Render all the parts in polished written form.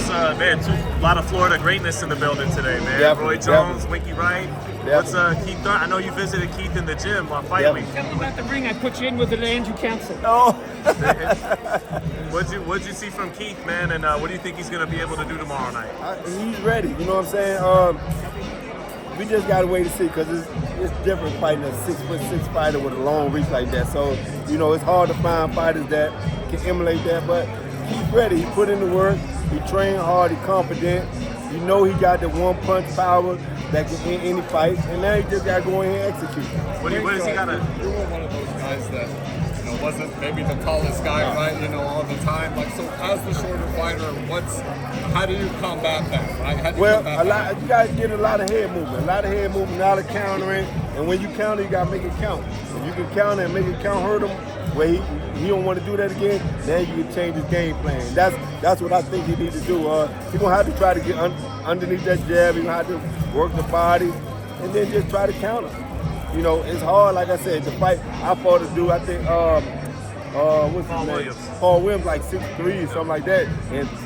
man, a lot of Florida greatness in the building today, man. Yep, Roy Jones, Winky Wright. Yep. What's Keith Thurman? I know you visited Keith in the gym on fight week. Tell me about the ring I put you in with the land you canceled. Oh. What'd you see from Keith, man, and what do you think he's going to be able to do tomorrow night? He's ready, you know what I'm saying? We just got to wait to see, because it's different fighting a 6'6" fighter with a long reach like that. So, you know, it's hard to find fighters that can emulate that, but he's ready. He put in the work, he trained hard, he's confident. You know he got the one-punch power that can end any fight, and now he just got to go in here and execute. What does he got to... You were one of those guys that, you know, wasn't maybe the tallest guy, right, you know, all the time. Like, so as the shorter fighter, how do you combat that, right? How do you you guys get a lot of head movement, a lot of countering, and when you counter, you got to make it count. If you can counter and make it count, hurt him, where he don't want to do that again, then you can change his game plan. That's what I think he needs to do. He's going to have to try to get underneath that jab. He's going to have to work the body and then just try to counter. You know, it's hard, like I said, to fight. I fought a dude, I think, what's his name? Paul Williams, like 6'3" or something like that.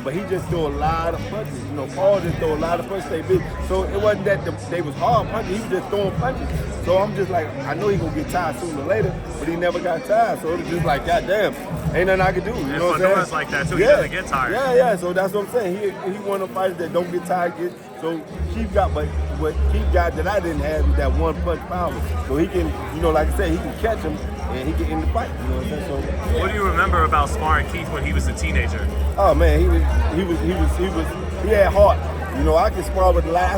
But he just threw a lot of punches. You know, Paul just threw a lot of punches. They big. So it wasn't that they was hard punches. He was just throwing punches. So I'm just like, I know he gonna get tired sooner or later, but he never got tired. So it was just like, goddamn, ain't nothing I can do. You know what I'm saying? Fundora's like that too. He doesn't get tired. Yeah. So that's what I'm saying. He one of the fighters that don't get tired. So Keith got, but what Keith got that I didn't have is that one punch power. So he can, you know, like I said, he can catch him and he can end the fight. You know what I'm saying? So what do you remember about sparring Keith when he was a teenager? Oh man, he had heart. You know, I can spar with a lot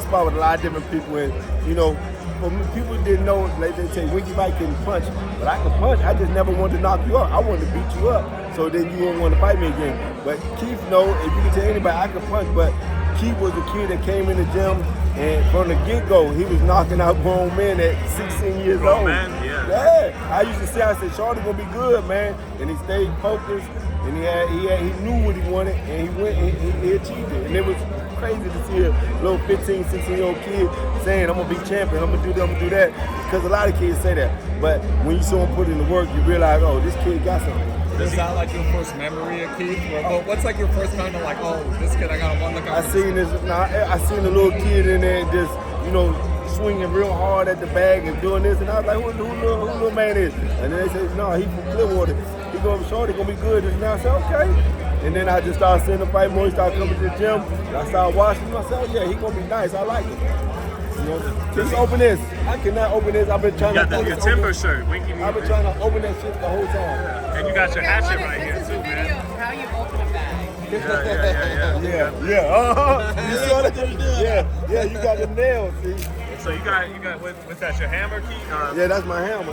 of different people, and you know, for me, people didn't know. Like they say, Winky Wright can punch, but I can punch. I just never wanted to knock you up. I wanted to beat you up, so then you won't want to fight me again. But Keith know, if you can tell anybody, I can punch. But Keith was a kid that came in the gym, and from the get-go, he was knocking out grown men at 16 years old. Man, yeah. Yeah, I used to say, I said, Shorty gonna be good, man, and he stayed focused. And he knew what he wanted, and he went and he achieved it. And it was crazy to see a little 15, 16-year-old kid saying, I'm gonna be champion, I'm gonna do that, I'm gonna do that. Because a lot of kids say that. But when you saw him put in the work, you realize, oh, this kid got something. Is that like your first memory of Keith? What's like your first kind of like, oh, this kid, I got one look out. I seen a little kid in there just, you know, swinging real hard at the bag and doing this, and I was like, who little man is? And then they said, no, he's from Clearwater. He gonna be short, he gonna be good. And I said, okay. And then I just started seeing him fight more. He started coming to the gym. And I started watching him. I said, oh, yeah, he gonna be nice. I like it. You know, just open this. I cannot open this. I've been trying to. You got your timber shirt. I've been trying to open that shit the whole time. And you got your hatchet right here This is too, a video man. of how you open a bag. Yeah. You saw that? Yeah. You got the nails. See? So you got what's that? Your hammer, Keith? Yeah, that's my hammer.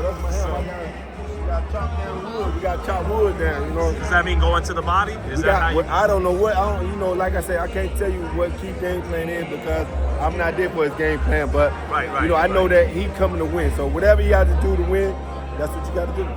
We got chop down wood. We got chop wood down. You know. Does that mean going to the body? I don't know what. You know, like I say, I can't tell you what Keith's game plan is because I'm not there for his game plan. But you know, I know that he's coming to win. So whatever he has to do to win, that's what you got to do.